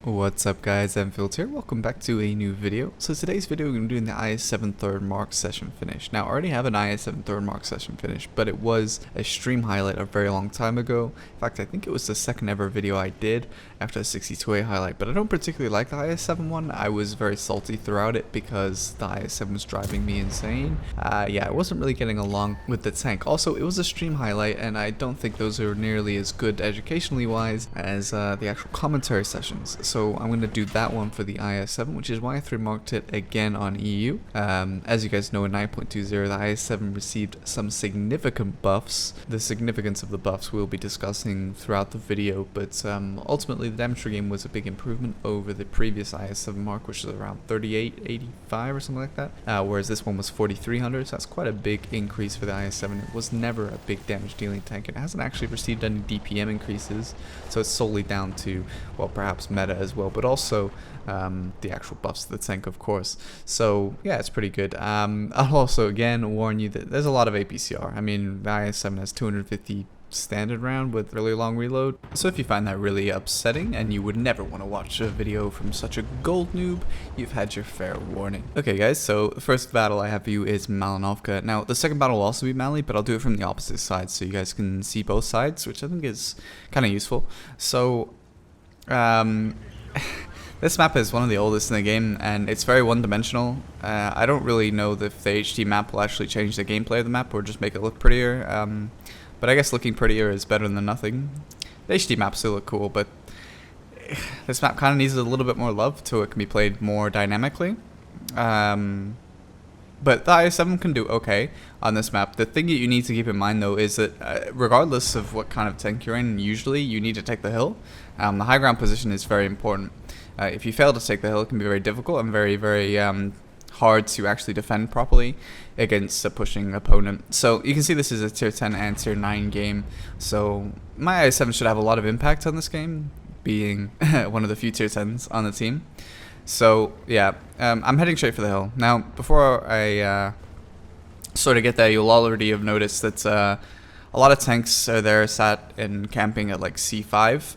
What's up guys, Anfield here, welcome back to a new video. So today's video we're going to be doing the IS7 third mark session finish. Now I already have an IS7 third mark session finish, but it was a stream highlight a very long time ago. In fact, I think it was the second ever video I did after the 62A highlight, but I don't particularly like the IS7 one. I was very salty throughout it because the IS7 was driving me insane. Yeah, I wasn't really getting along with the tank. Also, it was a stream highlight and I don't think those are nearly as good educationally wise as the actual commentary sessions. So I'm going to do that one for the IS7, which is why I 3-marked it again on EU. As you guys know, in 9.20, the IS7 received some significant buffs. The significance of the buffs we'll be discussing throughout the video, but ultimately the damage per game was a big improvement over the previous IS7 mark, which was around 3885 or something like that, whereas this one was 4300, so that's quite a big increase for the IS7. It was never a big damage dealing tank. It hasn't actually received any DPM increases, so it's solely down to, well, perhaps meta as well, but also the actual buffs to the tank, of course. So yeah, it's pretty good. I'll also again warn you that there's a lot of APCR. I mean, the IS7 has 250 standard round with really long reload, so if you find that really upsetting and you would never want to watch a video from such a gold noob, you've had your fair warning. Okay guys, so the first battle I have for you is Malinovka. Now the second battle will also be Mali, but I'll do it from the opposite side so you guys can see both sides, which I think is kind of useful. So this map is one of the oldest in the game, and it's very one-dimensional. I don't really know if the HD map will actually change the gameplay of the map or just make it look prettier. But I guess looking prettier is better than nothing. The HD maps still look cool, but this map kind of needs a little bit more love so it can be played more dynamically. But the IS7 can do okay on this map. The thing that you need to keep in mind though is that regardless of what kind of tank you're in, usually you need to take the hill. The high ground position is very important. If you fail to take the hill, it can be very difficult and very hard to actually defend properly against a pushing opponent. So you can see this is a tier 10 and tier 9 game. So my IS7 should have a lot of impact on this game, being one of the few tier 10s on the team. So yeah, I'm heading straight for the hill. Now before I sort of get there, you'll already have noticed that a lot of tanks are there sat and camping at like C5.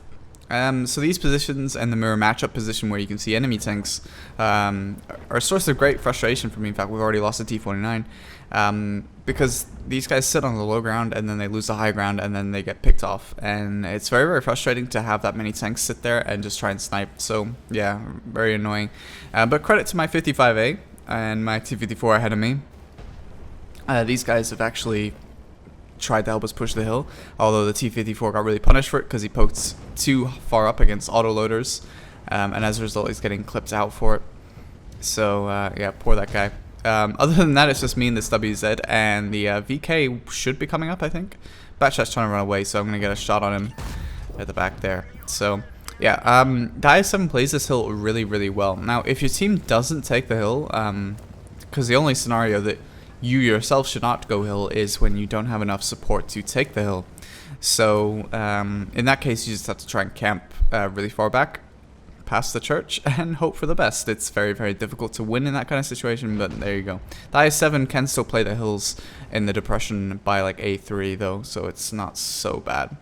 So these positions and the mirror matchup position where you can see enemy tanks are a source of great frustration for me. In fact, we've already lost a T49 because these guys sit on the low ground and then they lose the high ground and then they get picked off, and it's very frustrating to have that many tanks sit there and just try and snipe. So yeah, very annoying. But credit to my 55A and my T54 ahead of me. These guys have actually tried to help us push the hill, although the T54 got really punished for it because he poked too far up against autoloaders, and as a result he's getting clipped out for it. So yeah, poor that guy. Other than that, it's just me and this WZ, and the VK should be coming up, I think. Batchat's trying to run away, so I'm gonna get a shot on him at the back there. So yeah, the IS7 plays this hill really well. Now if your team doesn't take the hill, because the only scenario that you yourself should not go hill is when you don't have enough support to take the hill. So in that case, you just have to try and camp really far back past the church and hope for the best. It's very difficult to win in that kind of situation, but there you go. The IS7 can still play the hills in the depression by like A3 though, so it's not so bad.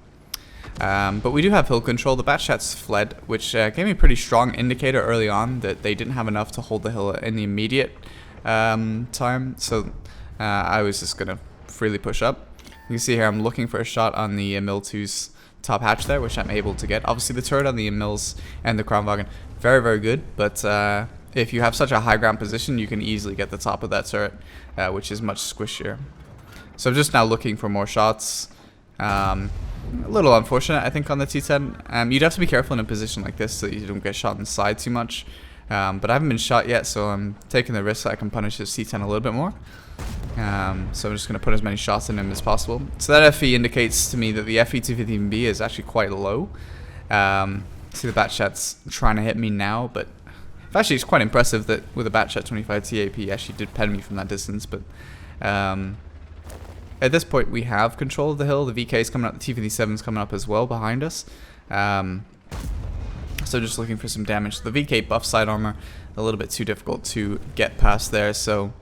But we do have hill control. The Batchats fled, which gave me a pretty strong indicator early on that they didn't have enough to hold the hill in the immediate time. So I was just gonna freely push up. You can see here I'm looking for a shot on the Mil2's top hatch there, which I'm able to get. Obviously the turret on the Mills and the Kronwagen, very good, but if you have such a high ground position, you can easily get the top of that turret, which is much squishier. So I'm just now looking for more shots. A little unfortunate, I think, on the T10. You'd have to be careful in a position like this so that you don't get shot inside too much. But I haven't been shot yet, so I'm taking the risk that I can punish this C10 a little bit more. So I'm just going to put as many shots in him as possible. So that FE indicates to me that the FE 215B is actually quite low. See the Batchat's trying to hit me now, but actually it's quite impressive that with a Batchat 25 TAP he actually did pen me from that distance. But at this point we have control of the hill. The VK is coming up, the T57 is coming up as well behind us. So just looking for some damage. The VK buff side armor a little bit too difficult to get past there, so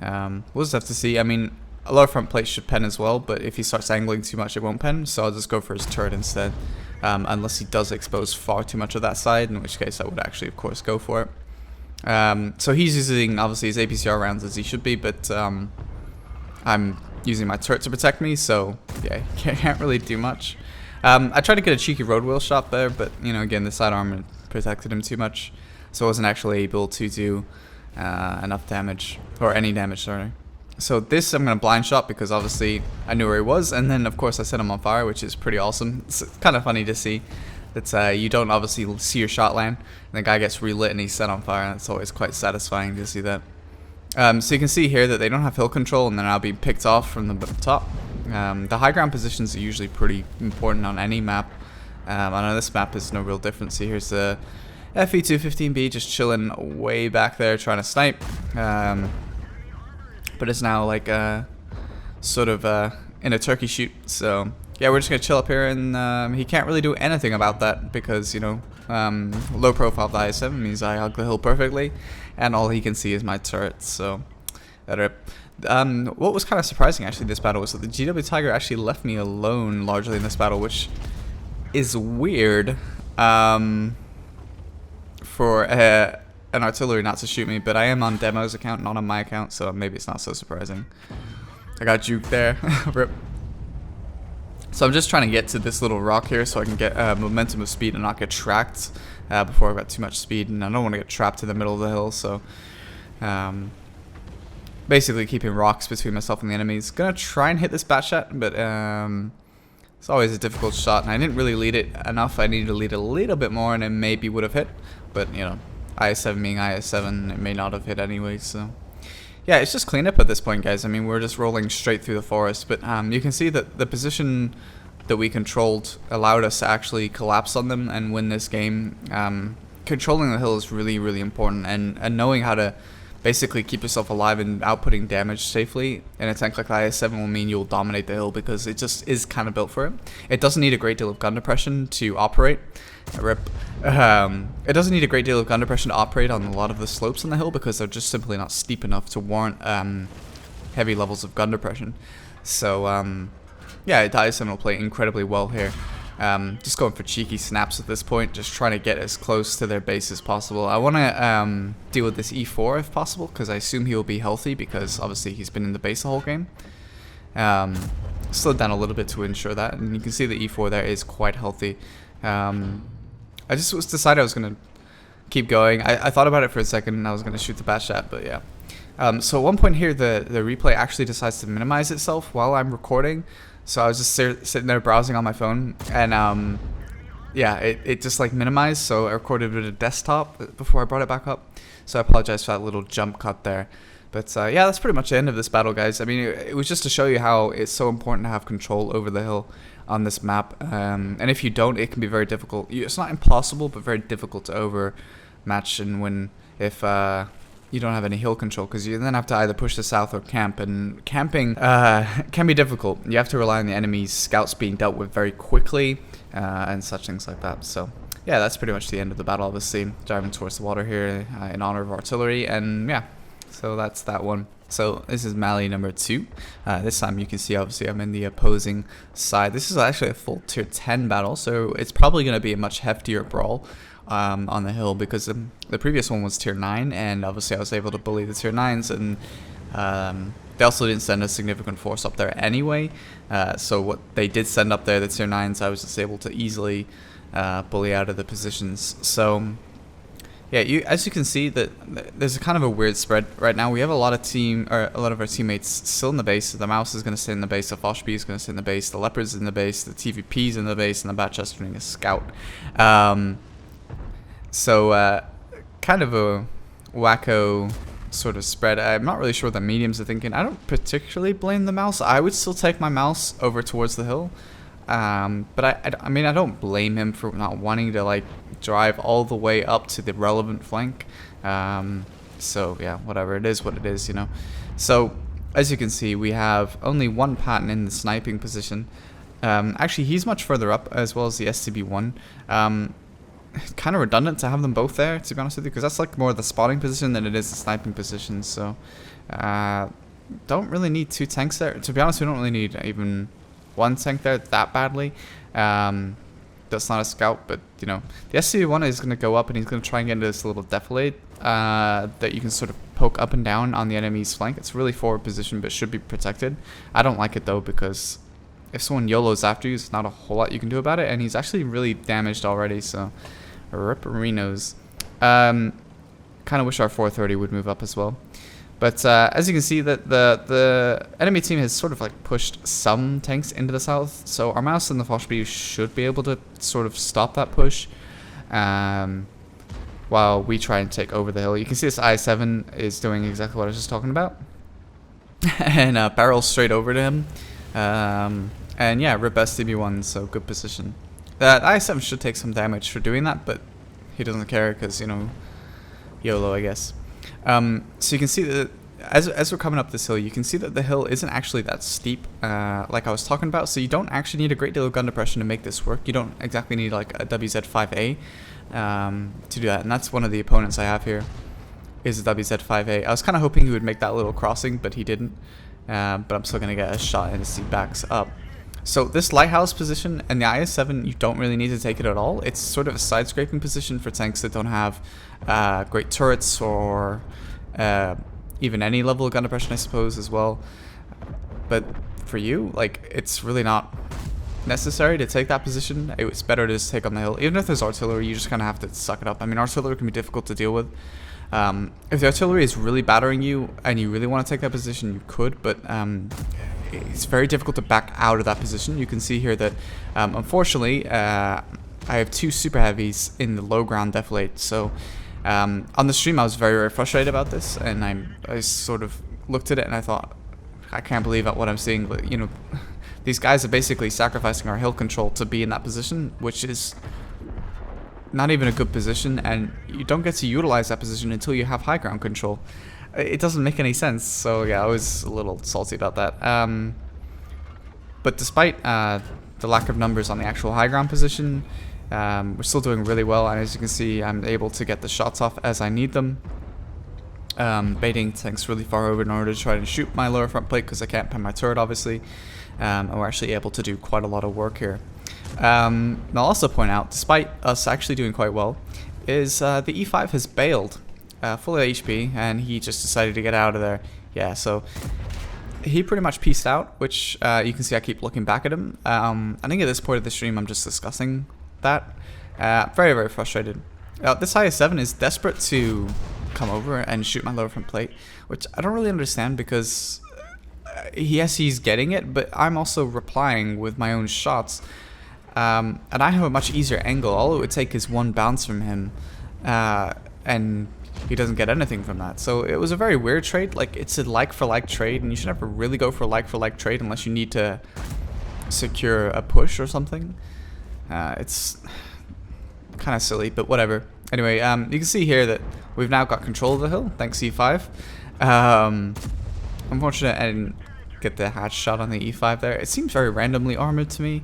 we'll just have to see. I mean, a lower front plate should pen as well, but if he starts angling too much it won't pen, so I'll just go for his turret instead. unless he does expose far too much of that side, in which case I would actually, of course, go for it. So he's using, obviously, his APCR rounds as he should be, but I'm using my turret to protect me, so yeah, can't really do much. I tried to get a cheeky road wheel shot there, but, you know, again, the side armor protected him too much, so I wasn't actually able to do enough damage, or any damage, sorry. So this I'm going to blind shot because obviously I knew where he was, and then of course I set him on fire, which is pretty awesome. It's kind of funny to see that you don't obviously see your shot land, and the guy gets relit and he's set on fire, and it's always quite satisfying to see that. So you can see here that they don't have hill control, and they're now being picked off from the top. The high ground positions are usually pretty important on any map. On this map there's no real difference. See, here's the FE215B just chilling way back there trying to snipe. But it's now like sort of in a turkey shoot, so yeah, we're just gonna chill up here, and he can't really do anything about that because, you know, low profile of the IS7 means I hug the hill perfectly, and all he can see is my turret. So what was kind of surprising actually this battle was that the GW Tiger actually left me alone largely in this battle, which is weird for an artillery not to shoot me, but I am on Demo's account, not on my account, so maybe it's not so surprising. I got juked there. Rip. So I'm just trying to get to this little rock here so I can get momentum of speed and not get tracked before I've got too much speed, and I don't want to get trapped in the middle of the hill, so basically keeping rocks between myself and the enemies. Gonna try and hit this bat shot, but it's always a difficult shot, and I didn't really lead it enough. I needed to lead a little bit more and it maybe would have hit, but, you know, IS7 being IS7, it may not have hit anyway, so yeah, it's just cleanup at this point, guys. I mean, we're just rolling straight through the forest, but you can see that the position that we controlled allowed us to actually collapse on them and win this game. Controlling the hill is really, really important, and knowing how to basically keep yourself alive and outputting damage safely in a tank like the IS7 will mean you'll dominate the hill because it just is kind of built for it. It doesn't need a great deal of gun depression to operate. Rip. It doesn't need a great deal of gun depression to operate on a lot of the slopes on the hill because they're just simply not steep enough to warrant heavy levels of gun depression. So yeah, the IS7 will play incredibly well here. Just going for cheeky snaps at this point, just trying to get as close to their base as possible. I want to deal with this E4 if possible, because I assume he will be healthy, because obviously he's been in the base the whole game. Slowed down a little bit to ensure that, and you can see the E4 there is quite healthy. I just decided I was going to keep going. I thought about it for a second, and I was going to shoot the bat shot, but yeah. So at one point here, the replay actually decides to minimize itself while I'm recording. So I was just sitting there browsing on my phone, and yeah, it just like minimized, so I recorded it at a desktop before I brought it back up. So I apologize for that little jump cut there. But yeah, that's pretty much the end of this battle, guys. I mean, it was just to show you how it's so important to have control over the hill on this map. And if you don't, it can be very difficult. It's not impossible, but very difficult to overmatch and win if you don't have any hill control, because you then have to either push to south or camp, and camping can be difficult. You have to rely on the enemy's scouts being dealt with very quickly and such things like that. So yeah, that's pretty much the end of the battle, obviously. Driving towards the water here in honor of artillery, and yeah, so that's that one. So this is Mali number 2. This time you can see obviously I'm in the opposing side. This is actually a full tier 10 battle, so it's probably going to be a much heftier brawl on the hill, because the previous one was tier 9, and obviously I was able to bully the tier 9s, and they also didn't send a significant force up there anyway. So what they did send up there, the tier 9s, I was just able to easily bully out of the positions. So yeah, as you can see, that there's a kind of a weird spread right now. We have a lot of our teammates still in the base. The mouse is going to stay in the base, the Foshby is going to stay in the base, the leopard's in the base, the TVP is in the base, and the Batchestering is scout. So kind of a wacko sort of spread. I'm not really sure what the mediums are thinking. I don't particularly blame the mouse. I would still take my mouse over towards the hill. But I mean, I don't blame him for not wanting to like drive all the way up to the relevant flank. So yeah, whatever, it is what it is, you know. So as you can see, we have only one pattern in the sniping position. Actually, he's much further up, as well as the STB1. Kind of redundant to have them both there, to be honest with you, because that's like more the spotting position than it is the sniping position. So don't really need 2 tanks there. To be honest, we don't really need even 1 tank there that badly. that's not a scout, but you know, the SCV-1 is going to go up and he's going to try and get into this little defilade that you can sort of poke up and down on the enemy's flank. It's really forward position, but should be protected. I don't like it though, because if someone YOLOs after you, there's not a whole lot you can do about it, and he's actually really damaged already, so rip-a-rinos. Kind of wish our 430 would move up as well. But as you can see, that the enemy team has sort of like pushed some tanks into the south, so our mouse and the Foshby should be able to sort of stop that push while we try and take over the hill. You can see this IS7 is doing exactly what I was just talking about, and barrels straight over to him. And yeah, rip STB1, so good position. That IS7 should take some damage for doing that, but he doesn't care because, you know, YOLO, I guess. So you can see that as we're coming up this hill, you can see that the hill isn't actually that steep, like I was talking about. So you don't actually need a great deal of gun depression to make this work. You don't exactly need like a WZ5A to do that, and that's one of the opponents I have here, is a WZ5A. I was kind of hoping he would make that little crossing, but he didn't. But I'm still gonna get a shot in as he backs up. So this lighthouse position and the IS7, you don't really need to take it at all. It's sort of a side scraping position for tanks that don't have great turrets or even any level of gun depression, I suppose, as well. But for you, like, it's really not necessary to take that position. It's better to just take on the hill. Even if there's artillery, you just kind of have to suck it up. I mean, artillery can be difficult to deal with. If the artillery is really battering you and you really want to take that position, you could, but it's very difficult to back out of that position. You can see here that, unfortunately, I have two super heavies in the low ground defilade. So on the stream, I was very, very frustrated about this, and I sort of looked at it and I thought, I can't believe what I'm seeing. But, you know, these guys are basically sacrificing our hill control to be in that position, which is not even a good position, and you don't get to utilize that position until you have high ground control. It doesn't make any sense, so yeah, I was a little salty about that. But despite the lack of numbers on the actual high ground position, we're still doing really well, and as you can see, I'm able to get the shots off as I need them. Baiting tanks really far over in order to try to shoot my lower front plate, because I can't pin my turret, obviously. And we're actually able to do quite a lot of work here. I'll also point out, despite us actually doing quite well, is the E5 has bailed full of HP, and he just decided to get out of there. Yeah, so he pretty much peaced out, which you can see I keep looking back at him. I think at this point of the stream I'm just discussing that. Very, very frustrated. This IS7 is desperate to come over and shoot my lower front plate, which I don't really understand, because yes, he's getting it, but I'm also replying with my own shots. And I have a much easier angle. All it would take is one bounce from him, and he doesn't get anything from that. So it was a very weird trade. Like, it's a like-for-like trade, and you should never really go for a like-for-like trade unless you need to secure a push or something. It's kind of silly, but whatever. Anyway, you can see here that we've now got control of the hill, thanks E5. Unfortunate I didn't get the hatch shot on the E5 there. It seems very randomly armored to me.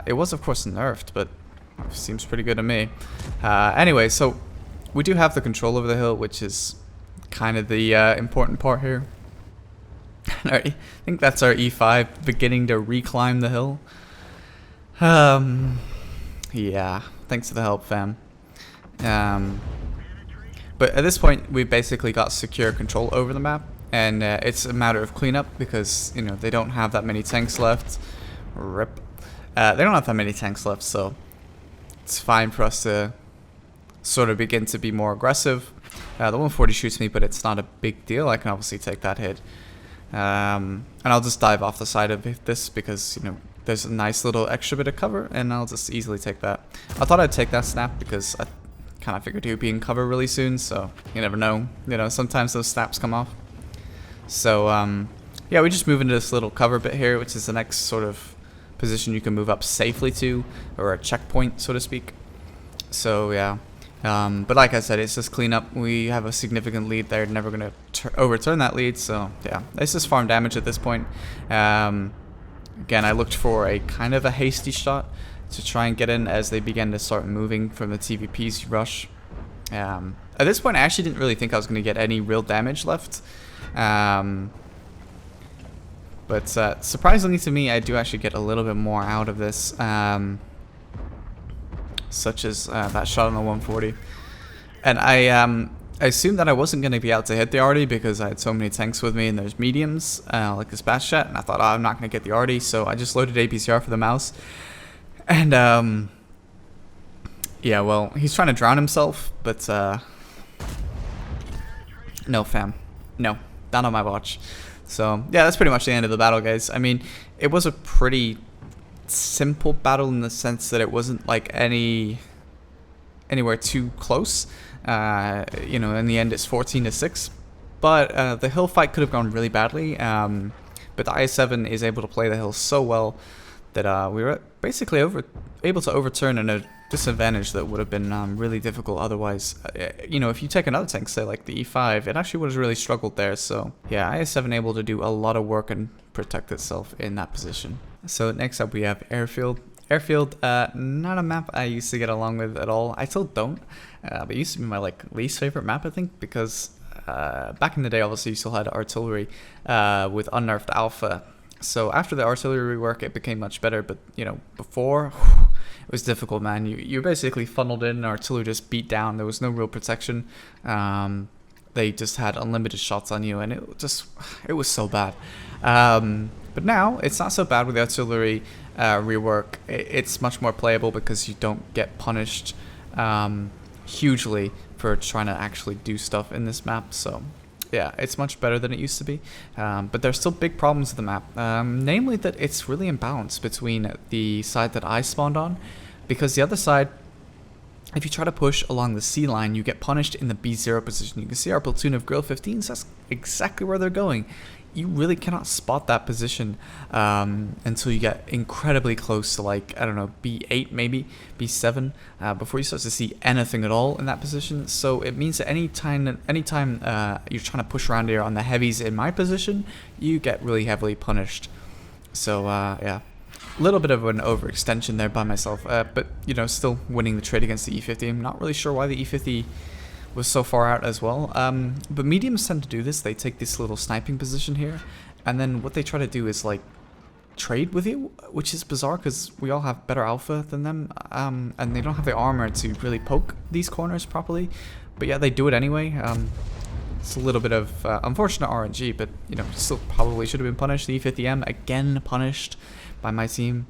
It was, of course, nerfed, but it seems pretty good to me. Anyway, so we do have the control over the hill, which is kind of the important part here. I think that's our E5 beginning to reclimb the hill. Yeah, thanks for the help, fam. But at this point, we basically got secure control over the map, and it's a matter of cleanup, because, you know, they don't have that many tanks left. Rip. They don't have that many tanks left, so it's fine for us to sort of begin to be more aggressive. The 140 shoots me, but it's not a big deal. I can obviously take that hit. And I'll just dive off the side of this, because, you know, there's a nice little extra bit of cover, and I'll just easily take that. I thought I'd take that snap because I kind of figured he would be in cover really soon, so you never know. You know, sometimes those snaps come off. So, yeah, we just move into this little cover bit here, which is the next sort of position you can move up safely to, or a checkpoint, so to speak. So, yeah. But like I said, it's just cleanup. We have a significant lead there, never going to overturn that lead, so yeah. It's just farm damage at this point. Again, I looked for a kind of a hasty shot to try and get in as they began to start moving from the TVP's rush. At this point, I actually didn't really think I was going to get any real damage left. But surprisingly to me, I do actually get a little bit more out of this. such as that shot on the 140. And I assumed that I wasn't going to be able to hit the arty because I had so many tanks with me and there's mediums, like this batch jet, and I thought, oh, I'm not going to get the arty, so I just loaded APCR for the mouse. And, yeah, well, he's trying to drown himself, but, no, fam. No, not on my watch. So, yeah, that's pretty much the end of the battle, guys. I mean, it was a pretty simple battle in the sense that it wasn't, like, anywhere too close. You know, in the end, it's 14-6. But the hill fight could have gone really badly. But the IS7 is able to play the hill so well that we were basically able to overturn a disadvantage that would have been really difficult otherwise. You know, if you take another tank, say like the E5, it actually would have really struggled there. So yeah, IS7 able to do a lot of work and protect itself in that position. So next up we have Airfield. Airfield, not a map I used to get along with at all. I still don't. But it used to be my like least favorite map, I think, because back in the day, obviously, you still had artillery with unnerfed alpha. So after the artillery rework, it became much better. But you know, before it was difficult, man. You basically funneled in, and artillery just beat down. There was no real protection. They just had unlimited shots on you, and it was so bad. But now it's not so bad with the artillery rework. It's much more playable because you don't get punished hugely for trying to actually do stuff in this map. So yeah, it's much better than it used to be. But there's still big problems with the map, namely that it's really imbalanced between the side that I spawned on, because the other side, if you try to push along the C line, you get punished in the B0 position. You can see our platoon of Grill 15s, that's exactly where they're going. You really cannot spot that position until you get incredibly close to, like, I don't know, B8 maybe, B7, before you start to see anything at all in that position. So it means that anytime you're trying to push around here on the heavies in my position, you get really heavily punished. So yeah, a little bit of an overextension there by myself, but you know, still winning the trade against the E50. I'm not really sure why the E50 was so far out as well, but mediums tend to do this. They take this little sniping position here, and then what they try to do is like trade with you, which is bizarre because we all have better alpha than them, and they don't have the armor to really poke these corners properly, but yeah, they do it anyway. It's a little bit of unfortunate RNG, but you know, still probably should have been punished. The E50M again punished by my team.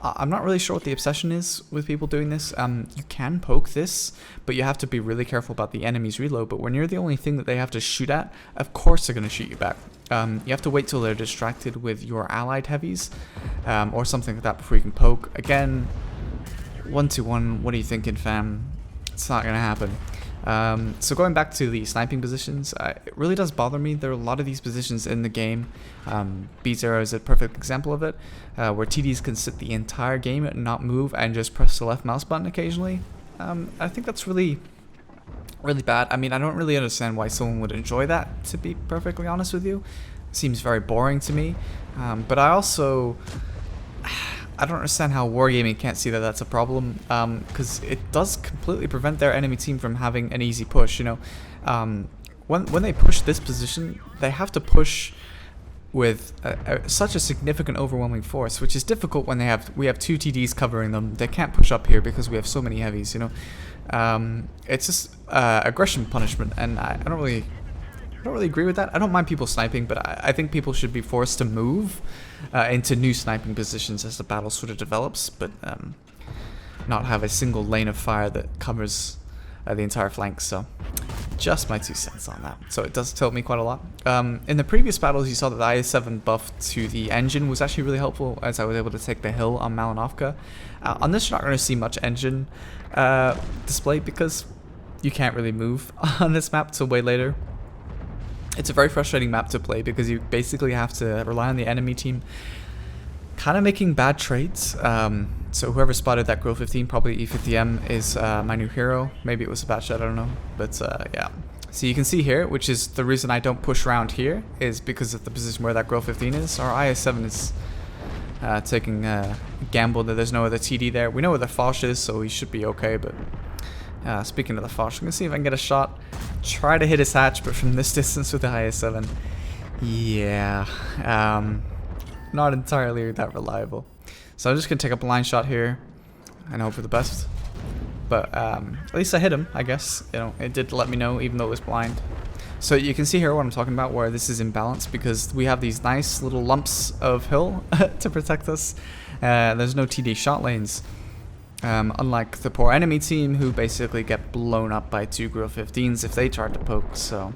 I'm not really sure what the obsession is with people doing this. You can poke this, but you have to be really careful about the enemy's reload. But when you're the only thing that they have to shoot at, of course they're going to shoot you back. You have to wait till they're distracted with your allied heavies or something like that before you can poke. Again, 1-1, what are you thinking, fam? It's not going to happen. So going back to the sniping positions, it really does bother me. There are a lot of these positions in the game. B0 is a perfect example of it, where TDs can sit the entire game and not move and just press the left mouse button occasionally. I think that's really bad. I mean, I don't really understand why someone would enjoy that, to be perfectly honest with you. It seems very boring to me, but I also I don't understand how Wargaming can't see that that's a problem, because it does completely prevent their enemy team from having an easy push. You know, when they push this position, they have to push with such a significant overwhelming force, which is difficult when we have two TDs covering them. They can't push up here because we have so many heavies. You know, it's just aggression punishment, and I don't really agree with that. I don't mind people sniping, but I think people should be forced to move into new sniping positions as the battle sort of develops, but not have a single lane of fire that covers the entire flank. So just my 2 cents on that. So it does tilt me quite a lot. In the previous battles, you saw that the IS7 buff to the engine was actually really helpful, as I was able to take the hill on Malinovka. On this, you're not going to see much engine display because you can't really move on this map till way later. It's a very frustrating map to play because you basically have to rely on the enemy team kind of making bad trades. So whoever spotted that Grill 15, probably E50M, is my new hero. Maybe it was a bad shot, I don't know. But yeah. So you can see here, which is the reason I don't push around here, is because of the position where that Grill 15 is. Our IS7 is taking a gamble that there's no other TD there. We know where the Foch is, so he should be okay, but speaking of the Foch, I'm going to see if I can get a shot. Try to hit his hatch, but from this distance with the IS7, yeah, not entirely that reliable. So I'm just going to take up a line shot here and hope for the best. But at least I hit him, I guess. You know, it did let me know, even though it was blind. So you can see here what I'm talking about, where this is imbalanced, because we have these nice little lumps of hill to protect us. There's no TD shot lanes. Unlike the poor enemy team, who basically get blown up by 2 Grill 15s if they try to poke, so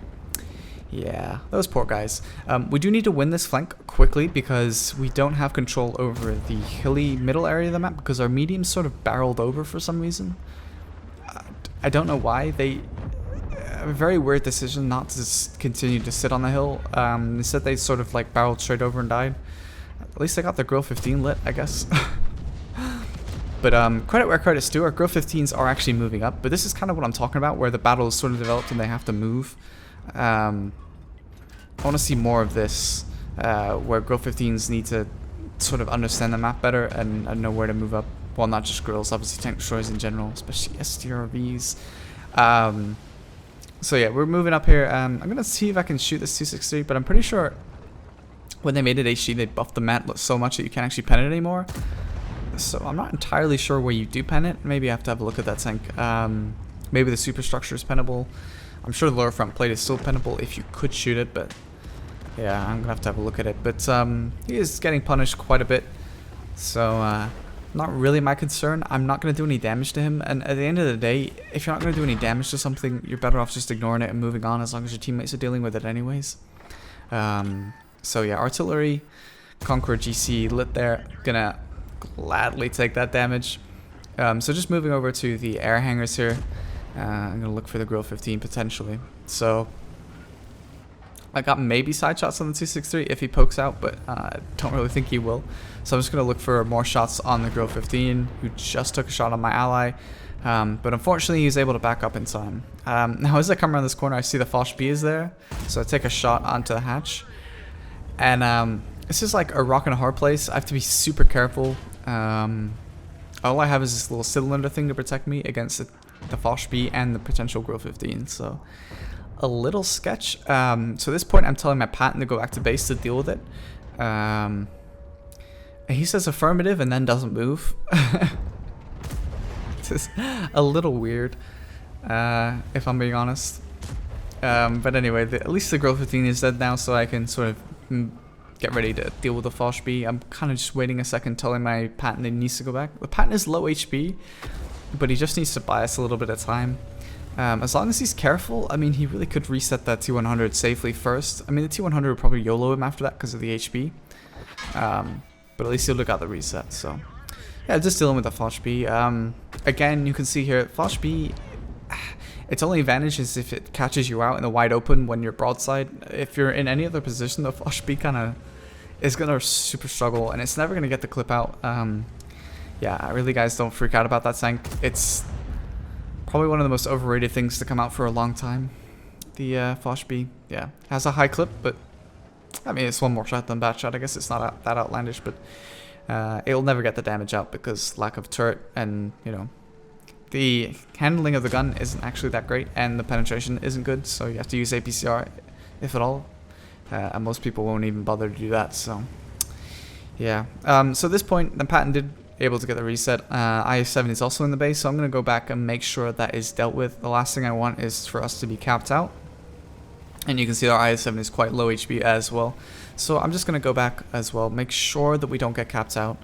yeah, those poor guys. We do need to win this flank quickly, because we don't have control over the hilly middle area of the map, because our mediums sort of barreled over for some reason. I don't know why. They a very weird decision not to continue to sit on the hill. Instead they sort of like barreled straight over and died. At least they got their Grill 15 lit, I guess. But credit where credit's due, our Grill 15s are actually moving up, but this is kind of what I'm talking about, where the battle is sort of developed and they have to move. I want to see more of this, where Grill 15s need to sort of understand the map better and know where to move up. Well, not just Grills, obviously tank destroyers in general, especially STRVs. So yeah, we're moving up here. I'm going to see if I can shoot this 263, but I'm pretty sure when they made it HD, they buffed the map so much that you can't actually pen it anymore. So I'm not entirely sure where you do pen it. Maybe I have to have a look at that tank. Maybe the superstructure is pennable. I'm sure the lower front plate is still pennable if you could shoot it, but yeah, I'm going to have a look at it. But he is getting punished quite a bit, so not really my concern. I'm not going to do any damage to him, and at the end of the day, if you're not going to do any damage to something, you're better off just ignoring it and moving on, as long as your teammates are dealing with it anyways. So yeah, artillery, Conqueror GC lit there, gonna gladly take that damage. So just moving over to the air hangars here. I'm gonna look for the Grill 15 potentially. So I got maybe side shots on the 263 if he pokes out, but I don't really think he will. So I'm just gonna look for more shots on the Grill 15, who just took a shot on my ally. But unfortunately, he's able to back up in time. Now as I come around this corner, I see the Foch B is there, so I take a shot onto the hatch. And this is like a rock and a hard place. I have to be super careful. All I have is this little cylinder thing to protect me against the Foch B and the potential Grill 15. So a little sketch. So at this point, I'm telling my Patton to go back to base to deal with it. And he says affirmative and then doesn't move. This is a little weird, if I'm being honest. But anyway, at least the Grill 15 is dead now, so I can sort of get ready to deal with the Foch B. I'm kind of just waiting a second, telling my Patton he needs to go back. The Patton is low HP, but he just needs to buy us a little bit of time. As long as he's careful, I mean, he really could reset that T100 safely first. I mean, the T100 would probably YOLO him after that because of the HP. But at least he'll look at the reset, so yeah, just dealing with the Foch B. Again, you can see here, Foch B, its only advantage is if it catches you out in the wide open when you're broadside. If you're in any other position, the Foch B kind of is going to super struggle, and it's never going to get the clip out. Yeah, really, guys, don't freak out about that tank. It's probably one of the most overrated things to come out for a long time. The Foch B, yeah, has a high clip, but I mean, it's one more shot than bad shot. I guess it's not that outlandish, but it'll never get the damage out because lack of turret, and you know, the handling of the gun isn't actually that great, and the penetration isn't good, so you have to use APCR if at all, and most people won't even bother to do that. So yeah, so at this point the Patton did able to get the reset. IS7 is also in the base, so I'm going to go back and make sure that is dealt with. The last thing I want is for us to be capped out, and you can see our IS7 is quite low HP as well, so I'm just going to go back as well, make sure that we don't get capped out.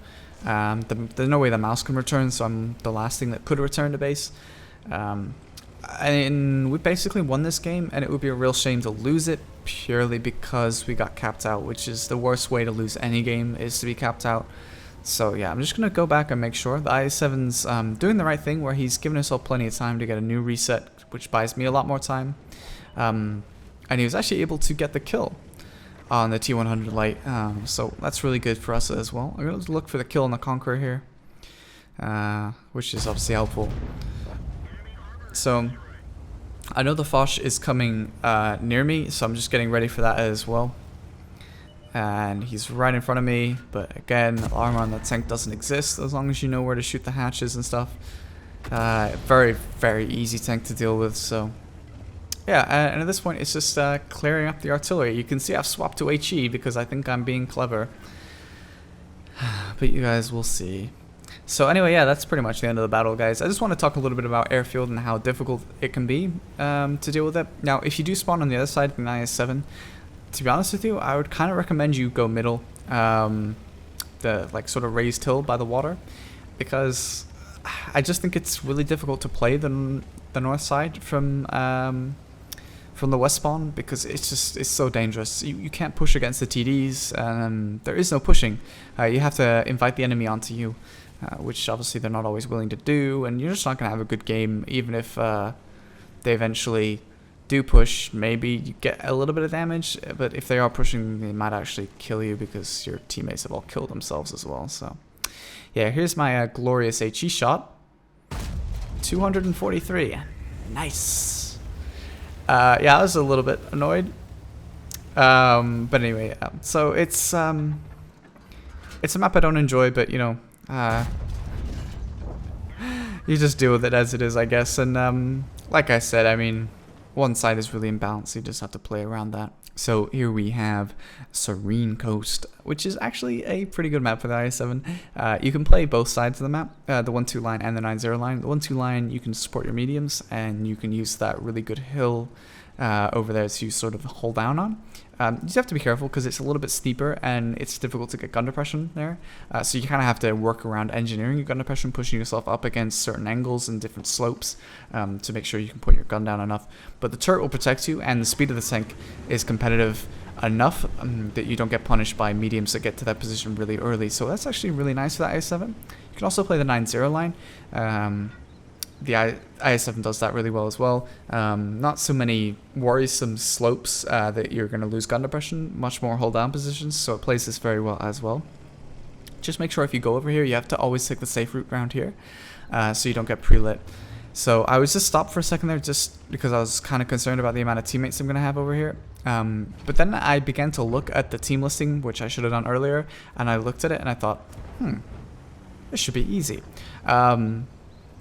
There's no way the mouse can return, so I'm the last thing that could return to base. And we basically won this game, and it would be a real shame to lose it purely because we got capped out, which is the worst way to lose any game, is to be capped out. So yeah, I'm just going to go back and make sure the IS7's doing the right thing, where he's giving himself plenty of time to get a new reset, which buys me a lot more time. And he was actually able to get the kill on the T100 light, so that's really good for us as well. I'm going to look for the kill on the Conqueror here, which is obviously helpful. So I know the Foch is coming near me, so I'm just getting ready for that as well. And he's right in front of me, but again, armor on the tank doesn't exist as long as you know where to shoot the hatches and stuff. Very, very easy tank to deal with, so yeah, and at this point it's just clearing up the artillery. You can see I've swapped to HE because I think I'm being clever. But you guys will see. So anyway, yeah, that's pretty much the end of the battle, guys. I just want to talk a little bit about Airfield and how difficult it can be to deal with it. Now, if you do spawn on the other side in IS7, to be honest with you, I would kind of recommend you go middle, the like sort of raised hill by the water, because I just think it's really difficult to play the north side from the west spawn, because it's so dangerous. You can't push against the TDs, there is no pushing. You have to invite the enemy onto you, which obviously they're not always willing to do, and you're just not going to have a good game, even if they eventually do push. Maybe you get a little bit of damage, but if they are pushing, they might actually kill you because your teammates have all killed themselves as well. So yeah, here's my glorious HE shot. 243. Nice. Yeah, I was a little bit annoyed. But anyway, so it's a map I don't enjoy, but you know, you just deal with it as it is, I guess. And like I said, I mean, one side is really imbalanced, so you just have to play around that. So here we have Serene Coast, which is actually a pretty good map for the IS7. You can play both sides of the map, the 1-2 line and the 9-0 line. The 1-2 line, you can support your mediums, and you can use that really good hill over there to sort of hold down on. You just have to be careful because it's a little bit steeper and it's difficult to get gun depression there. So you kind of have to work around engineering your gun depression, pushing yourself up against certain angles and different slopes to make sure you can put your gun down enough. But the turret will protect you, and the speed of the tank is competitive enough that you don't get punished by mediums that get to that position really early. So that's actually really nice for that IS7. You can also play the 9-0 line. The IS7 does that really well as well. Not so many worrisome slopes that you're going to lose gun depression, much more hold down positions, so it plays this very well as well. Just make sure if you go over here, you have to always take the safe route around here, so you don't get pre-lit. So I was just stopped for a second there just because I was kind of concerned about the amount of teammates I'm going to have over here. But then I began to look at the team listing, which I should have done earlier, and I looked at it and I thought, this should be easy.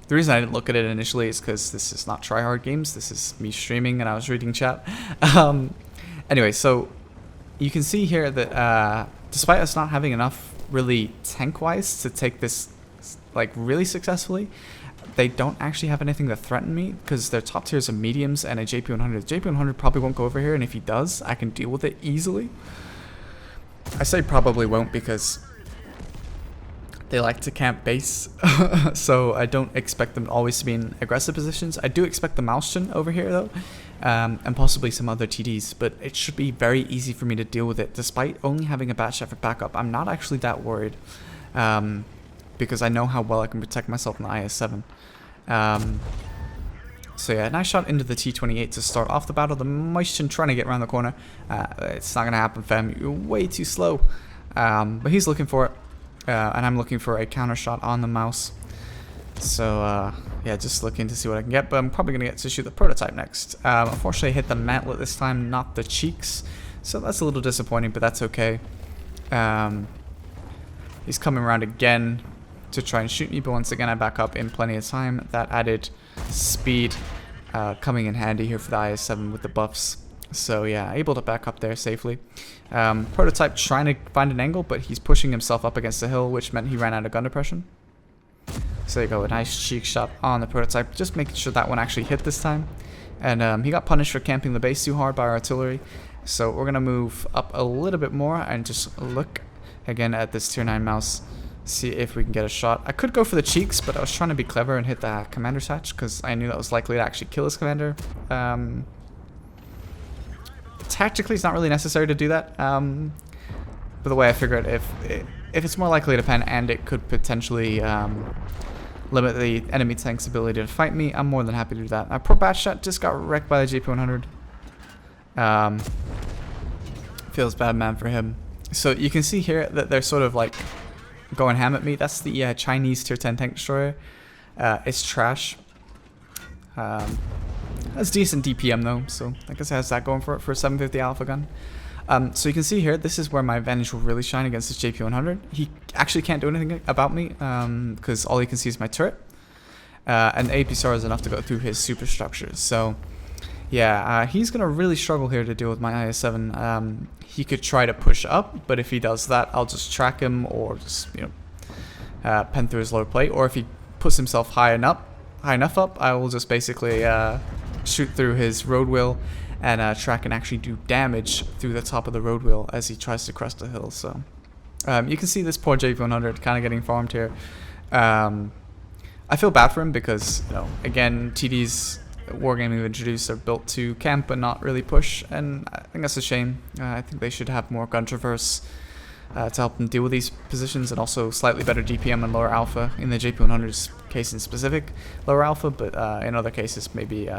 The reason I didn't look at it initially is because this is not tryhard games. This is me streaming and I was reading chat. Anyway, so you can see here that despite us not having enough really tank-wise to take this like really successfully, they don't actually have anything to threaten me because their top tiers are mediums and a JP100. The JP100 probably won't go over here, and if he does, I can deal with it easily. I say probably won't because they like to camp base, so I don't expect them always to be in aggressive positions. I do expect the Mauston over here though, and possibly some other TDs, but it should be very easy for me to deal with it. Despite only having a batch effort backup, I'm not actually that worried, because I know how well I can protect myself in the IS7. So yeah, nice shot into the T28 to start off the battle. The Mauston trying to get around the corner. It's not going to happen, fam. You're way too slow. But he's looking for it. And I'm looking for a counter shot on the mouse. So yeah, just looking to see what I can get, but I'm probably gonna get to shoot the prototype next. Unfortunately I hit the mantlet this time, not the cheeks, so that's a little disappointing, but that's okay. He's coming around again to try and shoot me, but once again I back up in plenty of time. That added speed coming in handy here for the IS7 with the buffs. So yeah, able to back up there safely. Prototype trying to find an angle, but he's pushing himself up against the hill, which meant he ran out of gun depression. So there you go, a nice cheek shot on the prototype, just making sure that one actually hit this time. And he got punished for camping the base too hard by our artillery. So we're going to move up a little bit more and just look again at this tier 9 mouse, see if we can get a shot. I could go for the cheeks, but I was trying to be clever and hit the commander's hatch because I knew that was likely to actually kill his commander. Tactically, it's not really necessary to do that, but the way I figured, if it's more likely to pen and it could potentially limit the enemy tank's ability to fight me, I'm more than happy to do that. Poor batch shot just got wrecked by the JP100. Feels bad, man, for him. So you can see here that they're sort of like going ham at me. That's the Chinese tier 10 tank destroyer. It's trash. That's decent DPM though, so I guess it has that going for it for a 750 alpha gun. So you can see here, this is where my advantage will really shine against this JP100. He actually can't do anything about me because all he can see is my turret. And the APCR is enough to go through his superstructures. So yeah, he's going to really struggle here to deal with my IS7. He could try to push up, but if he does that, I'll just track him or just, you know, pen through his lower plate, or if he puts himself high enough up, I will just basically shoot through his road wheel and track and actually do damage through the top of the road wheel as he tries to crest the hill. So you can see this poor JP100 kind of getting farmed here. I feel bad for him because, you know, again, TD's wargame we've introduced are built to camp and not really push, and I think that's a shame. I think they should have more gun traverse to help them deal with these positions, and also slightly better DPM and lower alpha in the JP100's case in specific, lower alpha, but in other cases maybe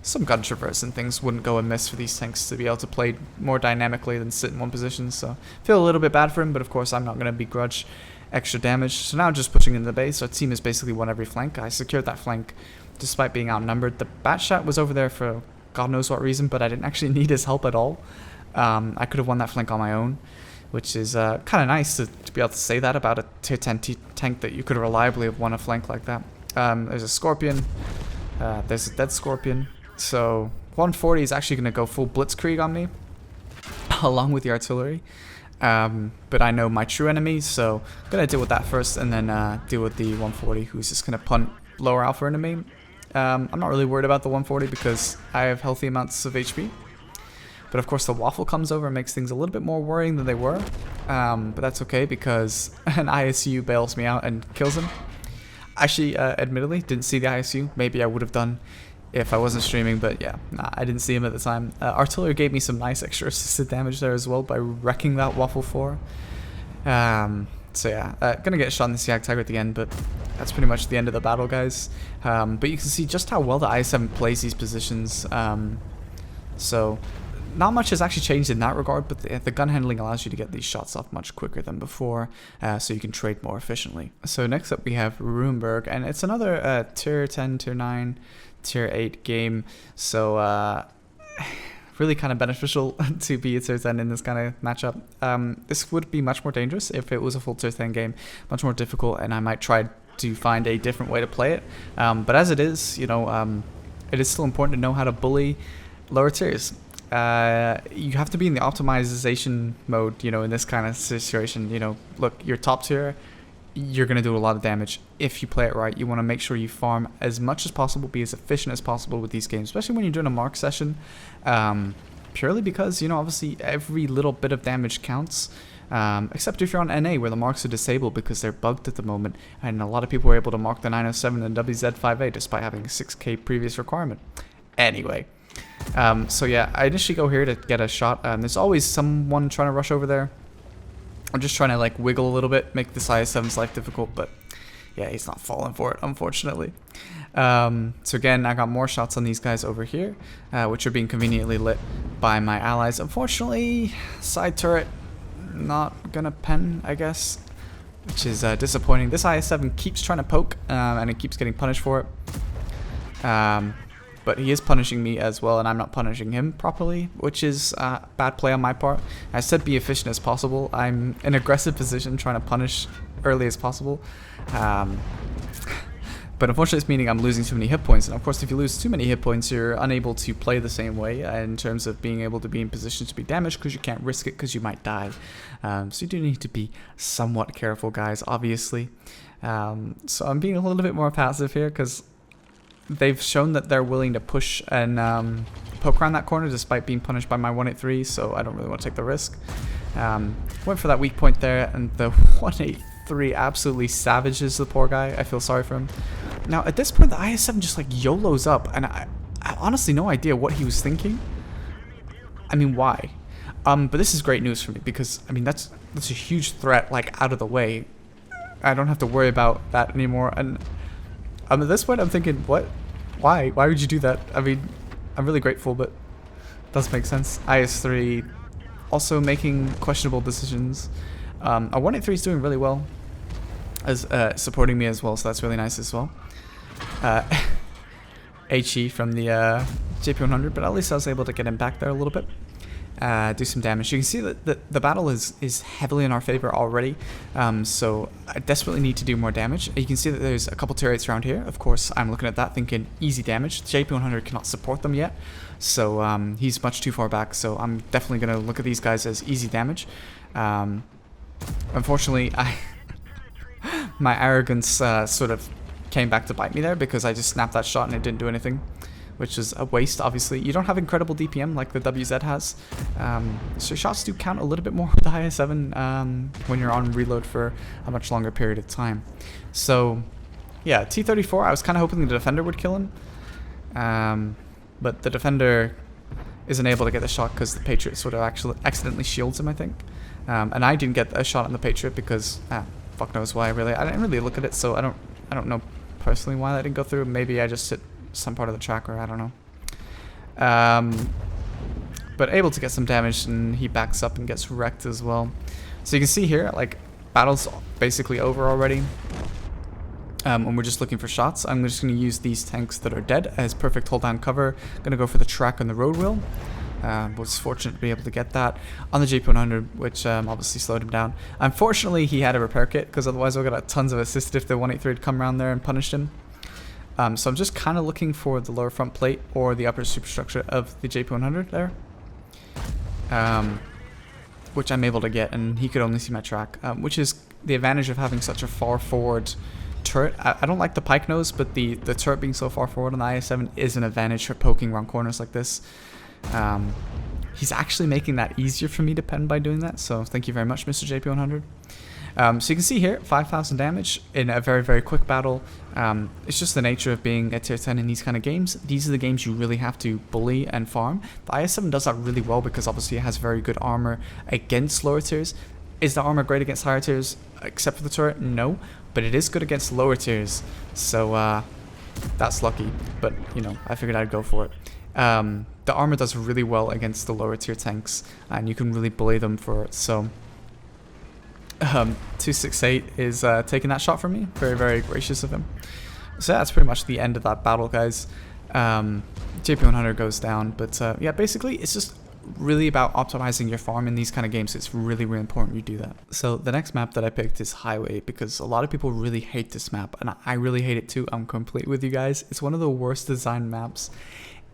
some gun traverse and things wouldn't go amiss for these tanks to be able to play more dynamically than sit in one position. So I feel a little bit bad for him, but of course I'm not going to begrudge extra damage. So now just pushing into the base, our team has basically won every flank. I secured that flank despite being outnumbered. The Batshot was over there for God knows what reason, but I didn't actually need his help at all. I could have won that flank on my own, which is kind of nice to be able to say that about a tier 10 tank, that you could reliably have won a flank like that. There's a Scorpion, there's a dead Scorpion, so 140 is actually going to go full Blitzkrieg on me, along with the artillery. But I know my true enemy, so I'm going to deal with that first, and then deal with the 140, who's just going to punt lower alpha into me. I'm not really worried about the 140 because I have healthy amounts of HP. But of course the waffle comes over and makes things a little bit more worrying than they were. But that's okay because an ISU bails me out and kills him. Actually, admittedly, didn't see the ISU. Maybe I would have done if I wasn't streaming, but yeah, nah, I didn't see him at the time. Artillery gave me some nice extra assisted damage there as well by wrecking that waffle 4. So yeah, gonna get shot in the Siag Tiger at the end, but that's pretty much the end of the battle, guys. But you can see just how well the IS7 plays these positions. So not much has actually changed in that regard, but the gun handling allows you to get these shots off much quicker than before, so you can trade more efficiently. So next up we have Ruinberg, and it's another tier 10, tier 9, tier 8 game. So really kind of beneficial to be a tier 10 in this kind of matchup. This would be much more dangerous if it was a full tier 10 game, much more difficult, and I might try to find a different way to play it. But as it is, you know, it is still important to know how to bully lower tiers. You have to be in the optimization mode, you know, in this kind of situation. You know, look, your top tier, you're going to do a lot of damage if you play it right. You want to make sure you farm as much as possible, be as efficient as possible with these games, especially when you're doing a mark session, purely because, you know, obviously every little bit of damage counts, except if you're on NA where the marks are disabled because they're bugged at the moment, and a lot of people were able to mark the 907 and WZ5A despite having a 6k previous requirement. Anyway, so yeah, I initially go here to get a shot. There's always someone trying to rush over there. I'm just trying to like wiggle a little bit, make this IS7's life difficult, but yeah, he's not falling for it, unfortunately. So again, I got more shots on these guys over here, which are being conveniently lit by my allies. Unfortunately, side turret, not gonna pen, I guess, which is disappointing. This IS7 keeps trying to poke, and it keeps getting punished for it. But he is punishing me as well, and I'm not punishing him properly, which is bad play on my part. I said be efficient as possible. I'm in aggressive position trying to punish early as possible. But unfortunately it's meaning I'm losing too many hit points, and of course if you lose too many hit points you're unable to play the same way in terms of being able to be in position to be damaged, because you can't risk it because you might die. So you do need to be somewhat careful, guys, obviously. So I'm being a little bit more passive here because they've shown that they're willing to push and poke around that corner despite being punished by my 183, so I don't really want to take the risk. Went for that weak point there, and the 183 absolutely savages the poor guy. I feel sorry for him. Now at this point the IS7 just like YOLOs up, and I honestly no idea what he was thinking. I mean, why? But this is great news for me because, I mean, that's a huge threat like out of the way. I don't have to worry about that anymore, and at this point I'm thinking, what? Why would you do that? I mean, I'm really grateful, but it does make sense. IS3 also making questionable decisions. Our 183 is doing really well, as supporting me as well, so that's really nice as well. HE from the JP100, but at least I was able to get him back there a little bit. Do some damage. You can see that the battle is heavily in our favor already, so I desperately need to do more damage. You can see that there's a couple tier 8s around here. Of course, I'm looking at that thinking easy damage. JP100 cannot support them yet, so he's much too far back, so I'm definitely going to look at these guys as easy damage. Unfortunately, my arrogance sort of came back to bite me there because I just snapped that shot and it didn't do anything, which is a waste, obviously. You don't have incredible DPM like the WZ has, so shots do count a little bit more with the IS7 when you're on reload for a much longer period of time. So, yeah, T-34, I was kind of hoping the defender would kill him, but the defender isn't able to get the shot because the Patriot sort of actually accidentally shields him, I think. And I didn't get a shot on the Patriot because, fuck knows why, really. I didn't really look at it, so I don't know personally why that didn't go through. Maybe I just hit some part of the tracker, I don't know. But able to get some damage, and he backs up and gets wrecked as well. So you can see here, like, battle's basically over already. And we're just looking for shots. I'm just going to use these tanks that are dead as perfect hold down cover. Going to go for the track on the road wheel. Was fortunate to be able to get that on the JP100, which obviously slowed him down. Unfortunately, he had a repair kit, because otherwise I would have got tons of assist if the 183 had come around there and punished him. So I'm just kind of looking for the lower front plate or the upper superstructure of the JP100 there, which I'm able to get, and he could only see my track, which is the advantage of having such a far forward turret. I don't like the pike nose, but the turret being so far forward on the IS7 is an advantage for poking around corners like this. He's actually making that easier for me to pen by doing that, so thank you very much, Mr. JP100. So you can see here, 5,000 damage in a very, very quick battle. It's just the nature of being a tier 10 in these kind of games. These are the games you really have to bully and farm. The IS7 does that really well because obviously it has very good armor against lower tiers. Is the armor great against higher tiers except for the turret? No, but it is good against lower tiers. So that's lucky, but you know, I figured I'd go for it. The armor does really well against the lower tier tanks, and you can really bully them for it. So 268 is taking that shot from me. Very, very gracious of him. So that's pretty much the end of that battle, guys. JP100 goes down, but yeah, basically it's just really about optimizing your farm in these kind of games. It's really, really important you do that. So the next map that I picked is Highway, because a lot of people really hate this map, and I really hate it too. I'm complete with you guys. It's one of the worst designed maps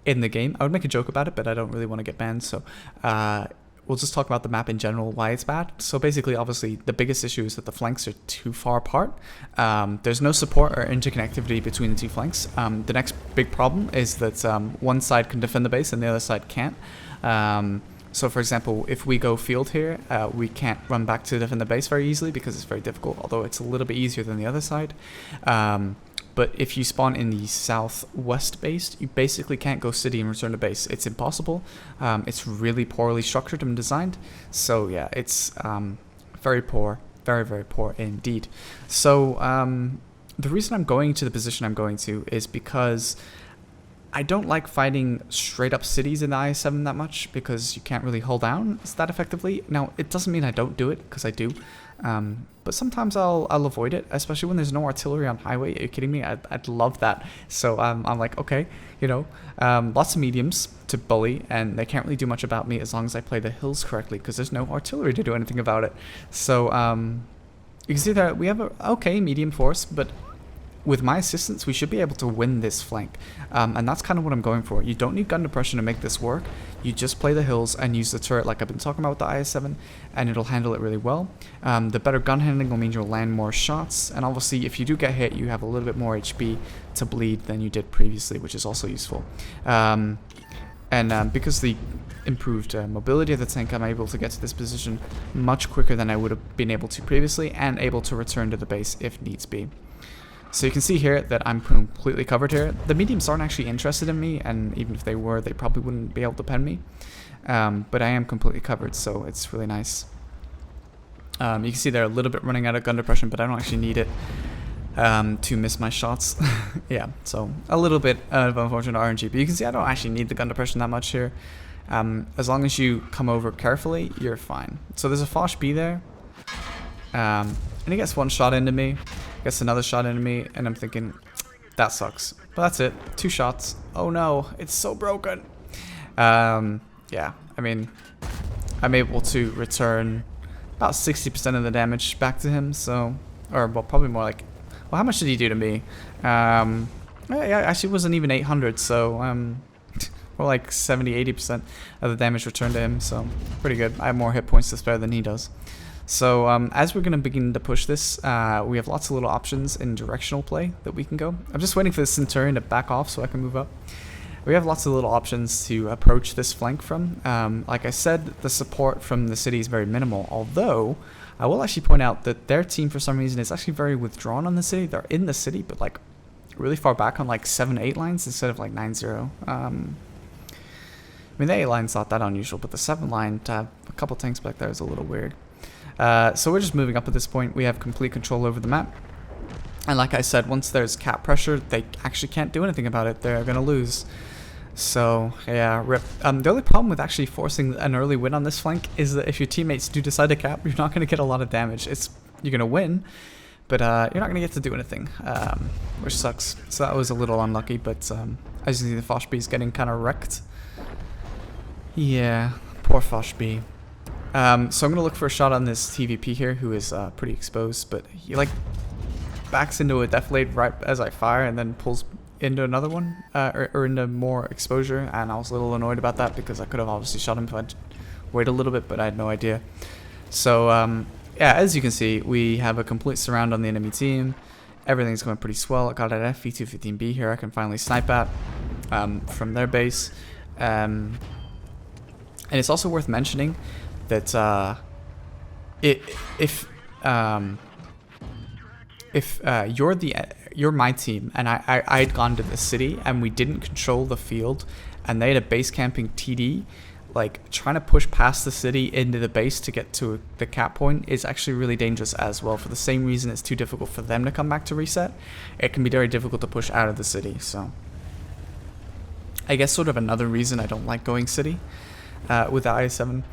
in the game. I would make a joke about it, but I don't really want to get banned, so we'll just talk about the map in general, why it's bad. So basically, obviously, the biggest issue is that the flanks are too far apart. There's no support or interconnectivity between the two flanks. The next big problem is that one side can defend the base and the other side can't. So for example, if we go field here, we can't run back to defend the base very easily because it's very difficult, although it's a little bit easier than the other side. But if you spawn in the southwest base, you basically can't go city and return to base. It's impossible. It's really poorly structured and designed. So yeah, it's very poor. Very, very poor indeed. So the reason I'm going to the position I'm going to is because I don't like fighting straight up cities in the IS7 that much, because you can't really hold down that effectively. Now, it doesn't mean I don't do it, because I do. But sometimes I'll avoid it, especially when there's no artillery on highway. Are you kidding me? I'd love that. So I'm like, okay, you know, lots of mediums to bully, and they can't really do much about me as long as I play the hills correctly, because there's no artillery to do anything about it. So you can see that we have a okay medium force, but with my assistance, we should be able to win this flank. And that's kind of what I'm going for. You don't need gun depression to make this work. You just play the hills and use the turret like I've been talking about with the IS7, and it'll handle it really well. The better gun handling will mean you'll land more shots, and obviously if you do get hit, you have a little bit more HP to bleed than you did previously, which is also useful. Because the improved mobility of the tank, I'm able to get to this position much quicker than I would have been able to previously, and able to return to the base if needs be. So you can see here that I'm completely covered here. The mediums aren't actually interested in me, and even if they were, they probably wouldn't be able to pen me. But I am completely covered, so it's really nice. You can see they're a little bit running out of gun depression, but I don't actually need it to miss my shots. Yeah, so a little bit of unfortunate RNG, but you can see I don't actually need the gun depression that much here. As long as you come over carefully, you're fine. So there's a Foch B there, and he gets one shot into me. Gets another shot into me, and I'm thinking, that sucks. But that's it. 2 shots. Oh no, it's so broken. Yeah, I mean, I'm able to return about 60% of the damage back to him, so, or well, probably more like, well, how much did he do to me? Yeah, actually wasn't even 800, so, more like 70-80% of the damage returned to him, so pretty good. I have more hit points to spare than he does. So as we're going to begin to push this, we have lots of little options in directional play that we can go. I'm just waiting for the Centurion to back off so I can move up. We have lots of little options to approach this flank from. Like I said, the support from the city is very minimal, although I will actually point out that their team for some reason is actually very withdrawn on the city. They're in the city, but like really far back on like 7-8 lines instead of like 9-0. I mean, the 8 line's not that unusual, but the 7 line to have a couple tanks back there is a little weird. So we're just moving up at this point. We have complete control over the map. And like I said, once there's cap pressure, they actually can't do anything about it. They're going to lose. So, yeah, rip. The only problem with actually forcing an early win on this flank is that if your teammates do decide to cap, you're not going to get a lot of damage. You're going to win, but you're not going to get to do anything, which sucks. So that was a little unlucky, but as you can see, the Foshby is getting kind of wrecked. Yeah, poor Foshby. So I'm going to look for a shot on this TVP here, who is pretty exposed, but he like backs into a deflate right as I fire and then pulls into another one, or into more exposure, and I was a little annoyed about that because I could have obviously shot him if I'd waited a little bit, but I had no idea. So yeah, as you can see, we have a complete surround on the enemy team. Everything's going pretty swell. I got an FV215B here I can finally snipe at from their base. And it's also worth mentioning that if you're my team and I had gone to the city and we didn't control the field and they had a base camping TD, like trying to push past the city into the base to get to the cap point is actually really dangerous as well. For the same reason it's too difficult for them to come back to reset, it can be very difficult to push out of the city. So I guess sort of another reason I don't like going city with the IS7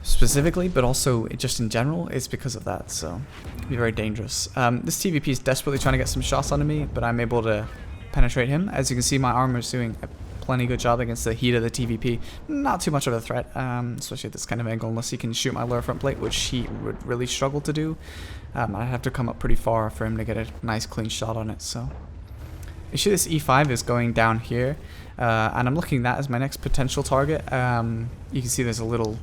specifically, but also just in general, is because of that. So it'd be very dangerous. This TVP is desperately trying to get some shots onto me, but I'm able to penetrate him. As you can see, my armor is doing a plenty good job against the heat of the TVP. Not too much of a threat, especially at this kind of angle, unless he can shoot my lower front plate, which he would really struggle to do. I'd have to come up pretty far for him to get a nice clean shot on it. So issue this E5 is going down here, and I'm looking at that as my next potential target. You can see there's a little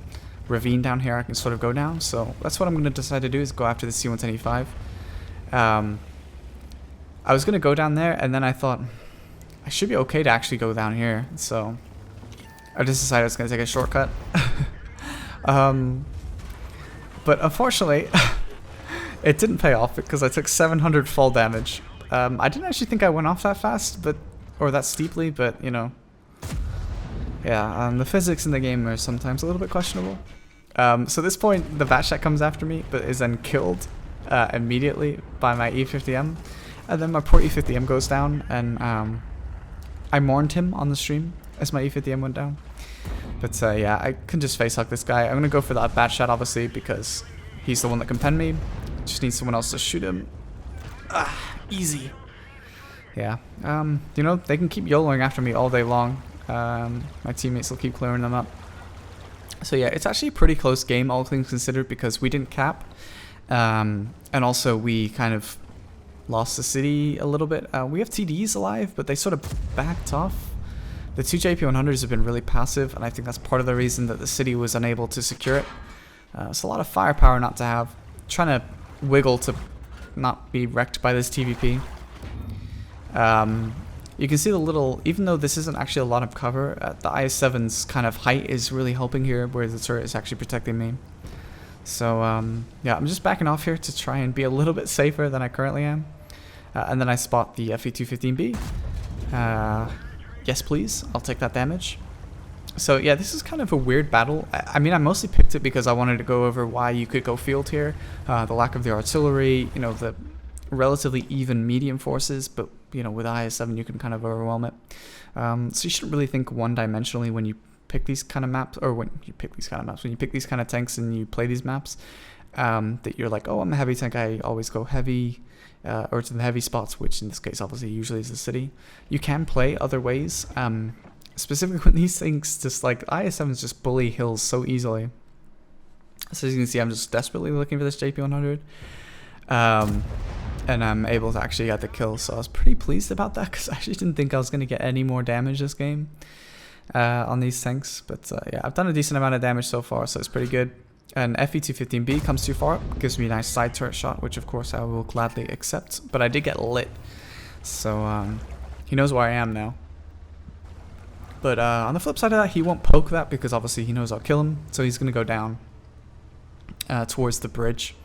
ravine down here I can sort of go down, so that's what I'm going to decide to do, is go after the C-110 E5. I was going to go down there, and then I thought I should be okay to actually go down here, so I just decided I was going to take a shortcut. But unfortunately it didn't pay off because I took 700 fall damage. I didn't actually think I went off that fast, or that steeply, but you know, yeah, the physics in the game are sometimes a little bit questionable. So at this point, the Vatchat comes after me, but is then killed immediately by my E50M. And then my poor E50M goes down, and I mourned him on the stream as my E50M went down. But yeah, I can just face hug this guy. I'm going to go for that Vatchat, obviously, because he's the one that can pen me. Just need someone else to shoot him. Easy. Yeah, you know, they can keep YOLOing after me all day long. My teammates will keep clearing them up. So yeah, it's actually a pretty close game, all things considered, because we didn't cap, and also we kind of lost the city a little bit. We have TDs alive, but they sort of backed off. The 2 JP100s have been really passive, and I think that's part of the reason that the city was unable to secure it. It's a lot of firepower not to have. Trying to wiggle to not be wrecked by this TVP. You can see the little, even though this isn't actually a lot of cover, the IS7's kind of height is really helping here, where the turret is actually protecting me. So yeah, I'm just backing off here to try and be a little bit safer than I currently am. And then I spot the FE215B. Yes, please, I'll take that damage. So yeah, this is kind of a weird battle. I mean, I mostly picked it because I wanted to go over why you could go field here. The lack of the artillery, you know, the relatively even medium forces, but you know, with IS7 you can kind of overwhelm it. So you shouldn't really think one-dimensionally when you pick these kind of maps, or when you pick these kind of tanks and you play these maps, that you're like, oh, I'm a heavy tank, I always go heavy, or to the heavy spots, which in this case obviously usually is the city. You can play other ways, specifically when these things just like IS7s just bully hills so easily. So as you can see, I'm just desperately looking for this JP100. And I'm able to actually get the kill, so I was pretty pleased about that because I actually didn't think I was going to get any more damage this game on these tanks. But yeah, I've done a decent amount of damage so far, so it's pretty good. An FE215B comes too far, gives me a nice side turret shot, which of course I will gladly accept. But I did get lit, so he knows where I am now. But on the flip side of that, he won't poke that because obviously he knows I'll kill him, so he's gonna go down towards the bridge.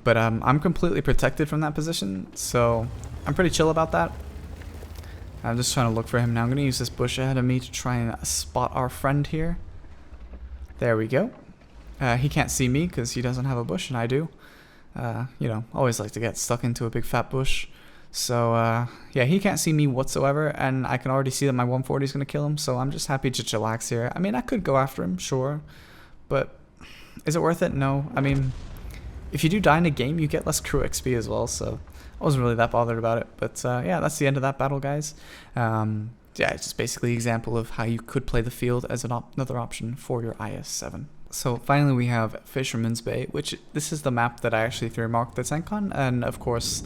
But I'm completely protected from that position, so I'm pretty chill about that. I'm just trying to look for him now. I'm gonna use this bush ahead of me to try and spot our friend here. There we go. He can't see me because he doesn't have a bush and I do. You know, always like to get stuck into a big fat bush. So yeah, he can't see me whatsoever, and I can already see that my 140 is going to kill him, so I'm just happy to chillax here. I mean, I could go after him, sure, but is it worth it? No. I mean, if you do die in a game, you get less crew XP as well, so I wasn't really that bothered about it. But yeah, that's the end of that battle, guys. Yeah, it's just basically an example of how you could play the field as another option for your IS7. So finally we have Fisherman's Bay, which this is the map that I actually 3-marked the tank on, and of course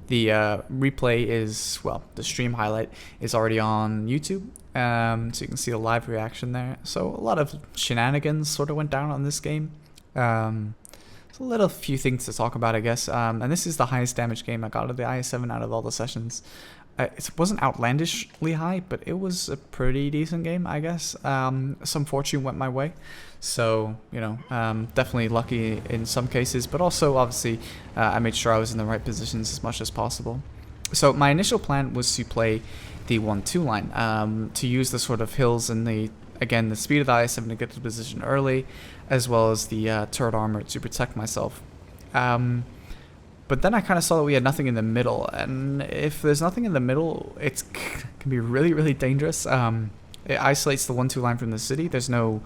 the replay is, well, the stream highlight is already on YouTube, so you can see the live reaction there. So a lot of shenanigans sort of went down on this game. There's a little few things to talk about, I guess, and this is the highest damage game I got of the IS7 out of all the sessions. It wasn't outlandishly high, but it was a pretty decent game, I guess. Some fortune went my way, so, you know, definitely lucky in some cases, but also, obviously, I made sure I was in the right positions as much as possible. So my initial plan was to play the 1-2 line, to use the sort of hills and the, again, the speed of the IS7 to get to the position early, as well as the turret armor to protect myself. But then I kind of saw that we had nothing in the middle, and if there's nothing in the middle, it can be really, really dangerous. It isolates the 1-2 line from the city. There's no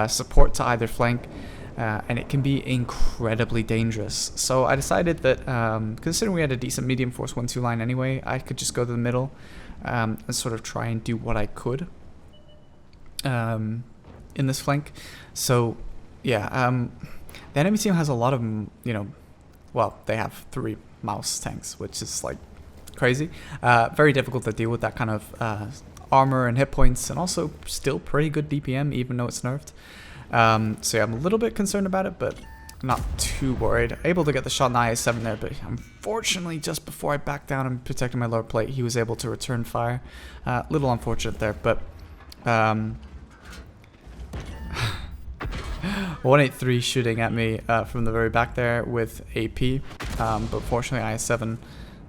support to either flank, and it can be incredibly dangerous. So I decided that, considering we had a decent medium force 1-2 line anyway, I could just go to the middle and sort of try and do what I could in this flank. So yeah, the enemy team has a lot of, you know, well, they have 3 mouse tanks, which is like crazy. Very difficult to deal with that kind of armor and hit points, and also still pretty good DPM, even though it's nerfed. So yeah, I'm a little bit concerned about it, but not too worried. Able to get the shot in the IS7 there, but unfortunately, just before I backed down and protected my lower plate, he was able to return fire. Little unfortunate there, but 183 shooting at me from the very back there with AP, but fortunately IS7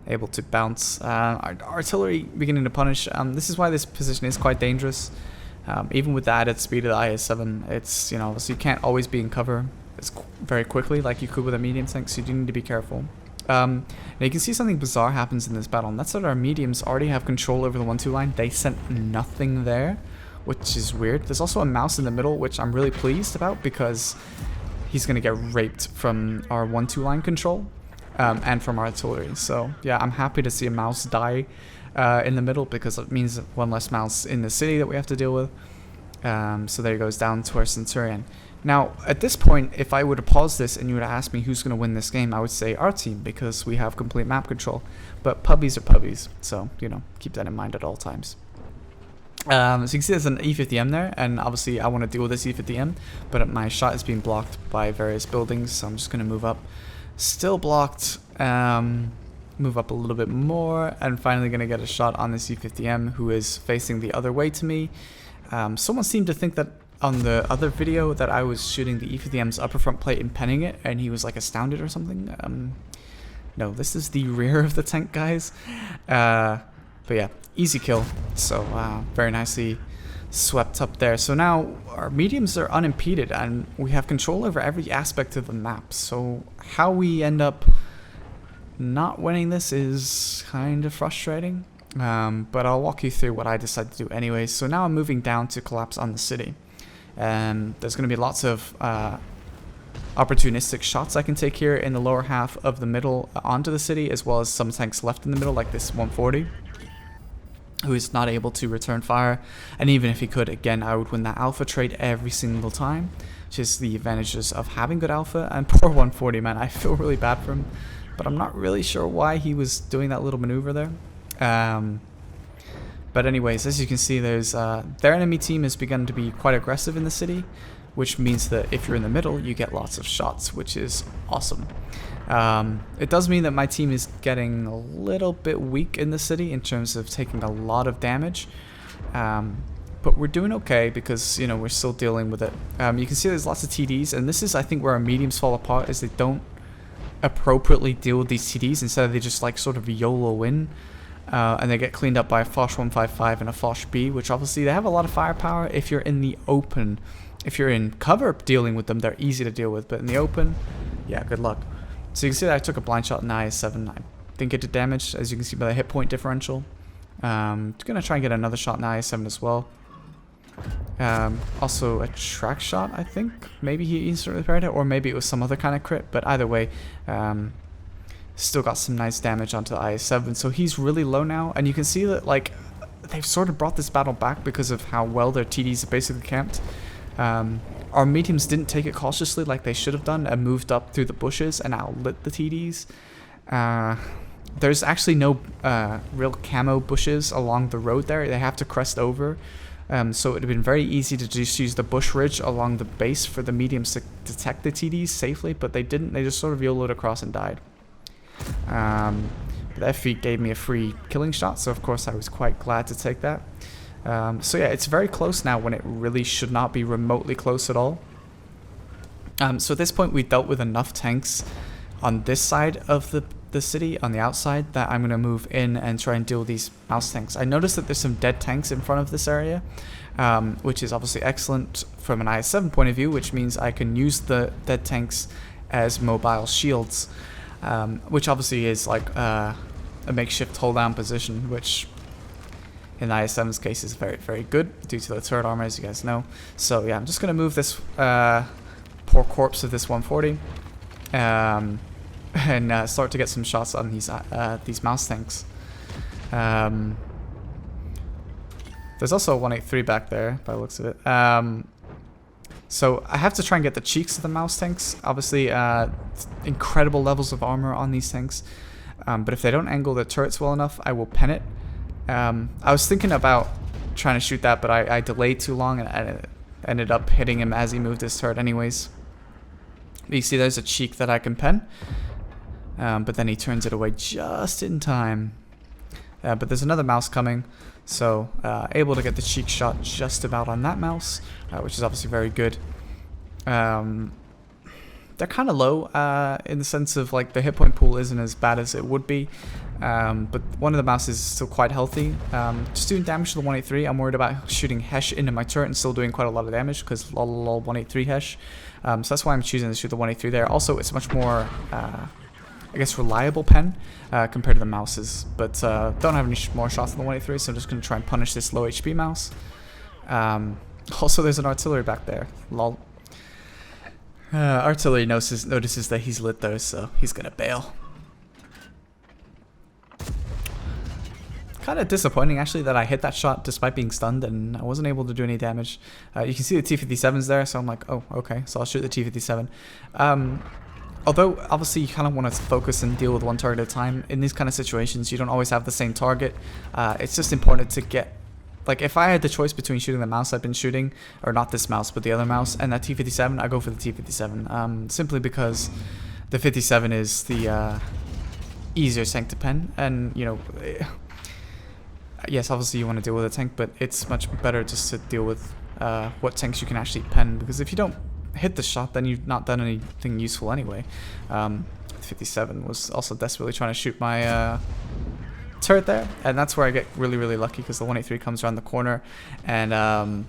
able to bounce. Artillery beginning to punish. This is why this position is quite dangerous. Even with the added speed of the IS7, it's, you know, so you can't always be in cover very quickly like you could with a medium tank, so you do need to be careful. Now you can see something bizarre happens in this battle, and that's that our mediums already have control over the 1-2 line. They sent nothing there, which is weird. There's also a mouse in the middle, which I'm really pleased about because he's going to get raped from our 1-2 line control and from our artillery. So yeah, I'm happy to see a mouse die in the middle because it means one less mouse in the city that we have to deal with. So there he goes down to our Centurion. Now, at this point, if I were to pause this and you would ask me who's going to win this game, I would say our team because we have complete map control. But puppies are puppies, so, you know, keep that in mind at all times. So you can see there's an E50M there, and obviously I want to deal with this E50M, but my shot is being blocked by various buildings, so I'm just going to move up. Still blocked, move up a little bit more, and finally going to get a shot on this E50M who is facing the other way to me. Someone seemed to think that on the other video that I was shooting the E50M's upper front plate and penning it, and he was like astounded or something. No, this is the rear of the tank, guys. But yeah, easy kill. So very nicely swept up there. So now our mediums are unimpeded, and we have control over every aspect of the map. So how we end up not winning this is kind of frustrating. But I'll walk you through what I decided to do anyway. So now I'm moving down to collapse on the city. And there's going to be lots of opportunistic shots I can take here in the lower half of the middle onto the city, as well as some tanks left in the middle, like this 140, who is not able to return fire. And even if he could, again, I would win that alpha trade every single time, which is the advantages of having good alpha. And poor 140, man, I feel really bad for him, but I'm not really sure why he was doing that little maneuver there. But anyways, as you can see, there's their enemy team has begun to be quite aggressive in the city, which means that if you're in the middle, you get lots of shots, which is awesome. It does mean that my team is getting a little bit weak in the city in terms of taking a lot of damage. But we're doing okay because, you know, we're still dealing with it. You can see there's lots of TDs, and this is, I think, where our mediums fall apart, is they don't appropriately deal with these TDs. Instead, they just like sort of YOLO in, and they get cleaned up by a Foch 155 and a Foch B, which obviously they have a lot of firepower if you're in the open. If you're in cover dealing with them, they're easy to deal with, but in the open, yeah, good luck. So you can see that I took a blind shot in the IS7. I didn't get the damage, as you can see by the hit point differential. Just gonna try and get another shot in the IS7 as well. Also a track shot, I think. Maybe he instantly repaired it, or maybe it was some other kind of crit, but either way, still got some nice damage onto the IS7. So he's really low now, and you can see that, like, they've sort of brought this battle back because of how well their TDs are basically camped. Our mediums didn't take it cautiously like they should have done and moved up through the bushes and outlit the TDs. There's actually no real camo bushes along the road there. They have to crest over. So it would have been very easy to just use the bush ridge along the base for the mediums to detect the TDs safely, but they didn't. They just sort of YOLO'd across and died. The F gave me a free killing shot, so of course I was quite glad to take that. So yeah, it's very close now when it really should not be remotely close at all. So at this point we dealt with enough tanks on this side of the city, on the outside, that I'm going to move in and try and deal with these mouse tanks. I noticed that there's some dead tanks in front of this area, which is obviously excellent from an IS7 point of view, which means I can use the dead tanks as mobile shields, which obviously is like a makeshift hold down position, which in IS7's case is very, very good due to the turret armor, as you guys know. So yeah, I'm just going to move this poor corpse of this 140 and start to get some shots on these mouse tanks. There's also a 183 back there by the looks of it. So I have to try and get the cheeks of the mouse tanks. Obviously, incredible levels of armor on these tanks. But if they don't angle their turrets well enough, I will pen it. I was thinking about trying to shoot that, but I delayed too long and I ended up hitting him as he moved his turret anyways. You see there's a cheek that I can pen. But then he turns it away just in time. But there's another mouse coming, so able to get the cheek shot just about on that mouse, which is obviously very good. They're kind of low in the sense of, like, the hit point pool isn't as bad as it would be, but one of the mouses is still quite healthy. Just doing damage to the 183. I'm worried about shooting Hesh into my turret and still doing quite a lot of damage because lol 183 Hesh. So that's why I'm choosing to shoot the 183 there. Also, it's much more I guess reliable pen compared to the mouses, but don't have any more shots than the 183, so I'm just going to try and punish this low HP mouse. Also, there's an artillery back there. Lol. Artillery notices that he's lit though, so he's going to bail. Kind of disappointing actually that I hit that shot despite being stunned and I wasn't able to do any damage. You can see the T-57's there, so I'm like, oh, okay, so I'll shoot the T-57. Although, obviously, you kind of want to focus and deal with one target at a time. In these kind of situations, you don't always have the same target. It's just important to get... Like, if I had the choice between shooting the mouse I've been shooting, or not this mouse, but the other mouse, and that T-57, I go for the T-57. Simply because the 57 is the easier tank to pen. And, you know... yes, obviously you want to deal with a tank, but it's much better just to deal with what tanks you can actually pen. Because if you don't hit the shot, then you've not done anything useful anyway. 57 was also desperately trying to shoot my turret there, and that's where I get really, really lucky because the 183 comes around the corner and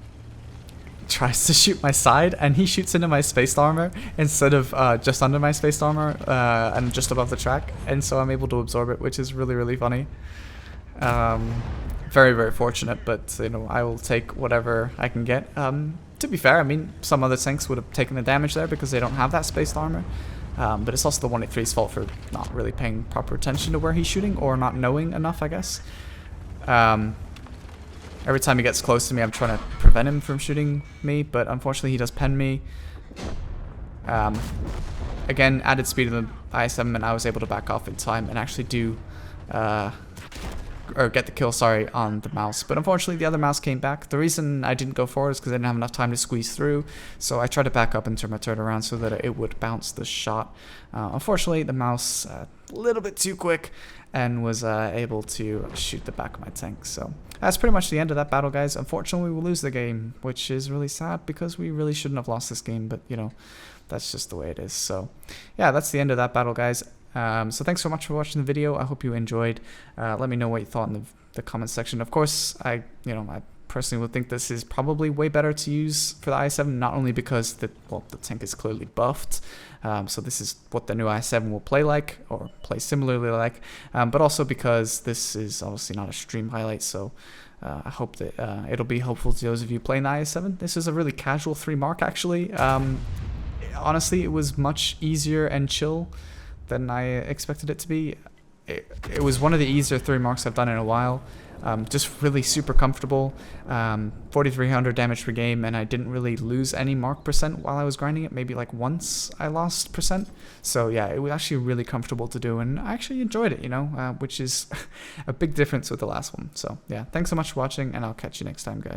tries to shoot my side, and he shoots into my spaced armor instead of just under my spaced armor and just above the track, and so I'm able to absorb it, which is really, really funny. Very, very fortunate, but you know, I will take whatever I can get. To be fair, I mean, some other tanks would have taken the damage there because they don't have that spaced armor. But it's also the 183's fault for not really paying proper attention to where he's shooting or not knowing enough, I guess. Every time he gets close to me, I'm trying to prevent him from shooting me, but unfortunately he does pen me. Again, added speed of the IS7, and I was able to back off in time and actually do or get the kill, sorry, on the mouse. But unfortunately, the other mouse came back. The reason I didn't go forward is because I didn't have enough time to squeeze through. So I tried to back up and turn my turret around so that it would bounce the shot. Unfortunately, the mouse a little bit too quick and was able to shoot the back of my tank. So that's pretty much the end of that battle, guys. Unfortunately, we will lose the game, which is really sad because we really shouldn't have lost this game. But, you know, that's just the way it is. So yeah, that's the end of that battle, guys. So thanks so much for watching the video. I hope you enjoyed. Let me know what you thought in the comment section. Of course, I personally would think this is probably way better to use for the IS7, not only because the tank is clearly buffed, so this is what the new IS7 will play like, or play similarly like, but also because this is obviously not a stream highlight, so I hope that it'll be helpful to those of you playing the IS7. This is a really casual 3-mark, actually. Honestly, it was much easier and chill than I expected it to be. It was one of the easier 3-marks I've done in a while. Just really super comfortable. 4,300 damage per game, and I didn't really lose any mark percent while I was grinding it. Maybe like once I lost percent. So yeah, it was actually really comfortable to do, and I actually enjoyed it, which is a big difference with the last one. So yeah, thanks so much for watching, and I'll catch you next time, guys.